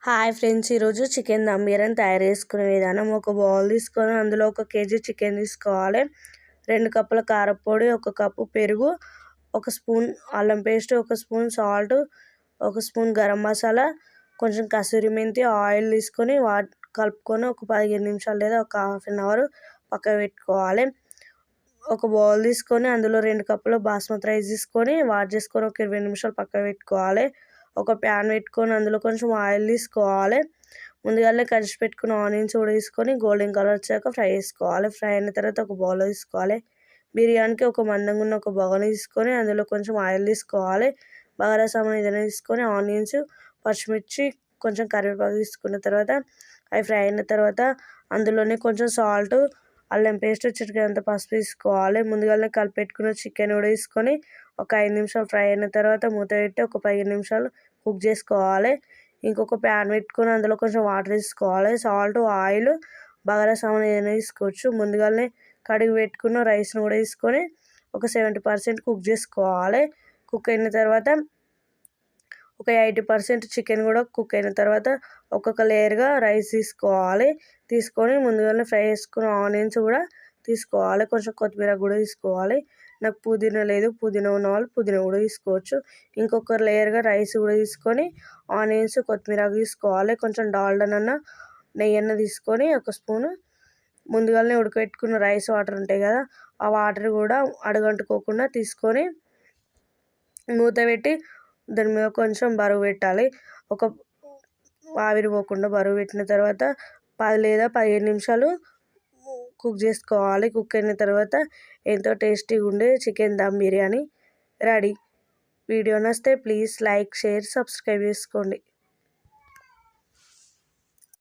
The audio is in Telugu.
హాయ్ ఫ్రెండ్స్, ఈరోజు చికెన్ దమ్ బిర్యానీ తయారు చేసుకునే విధానం. ఒక బౌల్ తీసుకొని అందులో 1 కేజీ చికెన్ తీసుకోవాలి. 2 కప్పుల కారపొడి, 1 కప్పు పెరుగు, 1 స్పూన్ అల్లం paste, 1 spoon salt, 1 spoon garam masala, కొంచెం కసూరి మెంతి, ఆయిల్ తీసుకొని కలుపుకొని ఒక 15 నిమిషాలు లేదా ఒక హాఫ్ అన్ అవర్ పక్కకు పెట్టుకోవాలి. ఒక బౌల్ తీసుకొని అందులో 2 కప్పుల బాస్మతి రైస్ తీసుకొని వాష్ చేసుకొని ఒక 20 నిమిషాలు పక్కకు పెట్టుకోవాలి. ఒక ప్యాన్ పెట్టుకొని అందులో కొంచెం ఆయిల్ తీసుకోవాలి. ముందుగానే కడిచి పెట్టుకున్న ఆనియన్స్ కూడా తీసుకొని గోల్డెన్ కలర్ వచ్చాక ఫ్రై చేసుకోవాలి. ఫ్రై అయిన తర్వాత ఒక బౌల్లో తీసుకోవాలి. బిర్యానీకి ఒక మందంగా ఉన్న ఒక బగోని తీసుకొని అందులో కొంచెం ఆయిల్ తీసుకోవాలి. బగారా సామాన్ ఏదైనా తీసుకొని ఆనియన్స్, పచ్చిమిర్చి, కొంచెం కరివేపాకు తీసుకున్న తర్వాత అవి ఫ్రై అయిన తర్వాత అందులోనే కొంచెం సాల్ట్, అల్లం పేస్ట్, చిటికెడంత పసుపు తీసుకోవాలి. ముందుగానే కలిపెట్టుకున్న చికెన్ కూడా తీసుకొని ఒక 5 నిమిషాలు ఫ్రై అయిన తర్వాత మూత పెట్టి ఒక 15 నిమిషాలు కుక్ చేసుకోవాలి. ఇంకొక ప్యాన్ పెట్టుకొని అందులో కొంచెం వాటర్ తీసుకోవాలి. సాల్ట్, ఆయిల్, బగారా సామాన్ ఏదైనా తీసుకోవచ్చు. ముందుగానే కడిగి పెట్టుకున్న రైస్ను కూడా తీసుకొని ఒక 70% కుక్ చేసుకోవాలి. కుక్ అయిన తర్వాత ఒక 80% చికెన్ కూడా కుక్ అయిన తర్వాత ఒక్కొక్క లేయర్గా రైస్ తీసుకోవాలి. తీసుకొని ముందుగానే ఫ్రై చేసుకున్న ఆనియన్స్ కూడా తీసుకోవాలి. కొంచెం కొత్తిమీర కూడా తీసుకోవాలి. నాకు పుదీనా లేదు, పుదీనా ఉన్న వాళ్ళు పుదీనా కూడా తీసుకోవచ్చు. ఇంకొక లేయర్గా రైస్ కూడా తీసుకొని ఆనియన్స్, కొత్తిమీర తీసుకోవాలి. కొంచెం డాల్డానన్నా నెయ్యి తీసుకొని 1 స్పూను ముందుగానే ఉడకబెట్టుకున్న రైస్ వాటర్ ఉంటాయి కదా, ఆ వాటర్ కూడా అడుగంటుకోకుండా తీసుకొని మూత పెట్టి దాని మీద కొంచెం బరువు పెట్టాలి. ఒక ఆవిరి పోకుండా బరువు పెట్టిన తర్వాత 10 లేదా 15 నిమిషాలు కుక్ చేసుకోవాలి. కుక్ అయిన తర్వాత ఎంతో టేస్టీగా ఉండే chicken dum biryani ready. Video నచ్చితే ప్లీజ్ లైక్, షేర్, సబ్స్క్రైబ్ చేసుకోండి.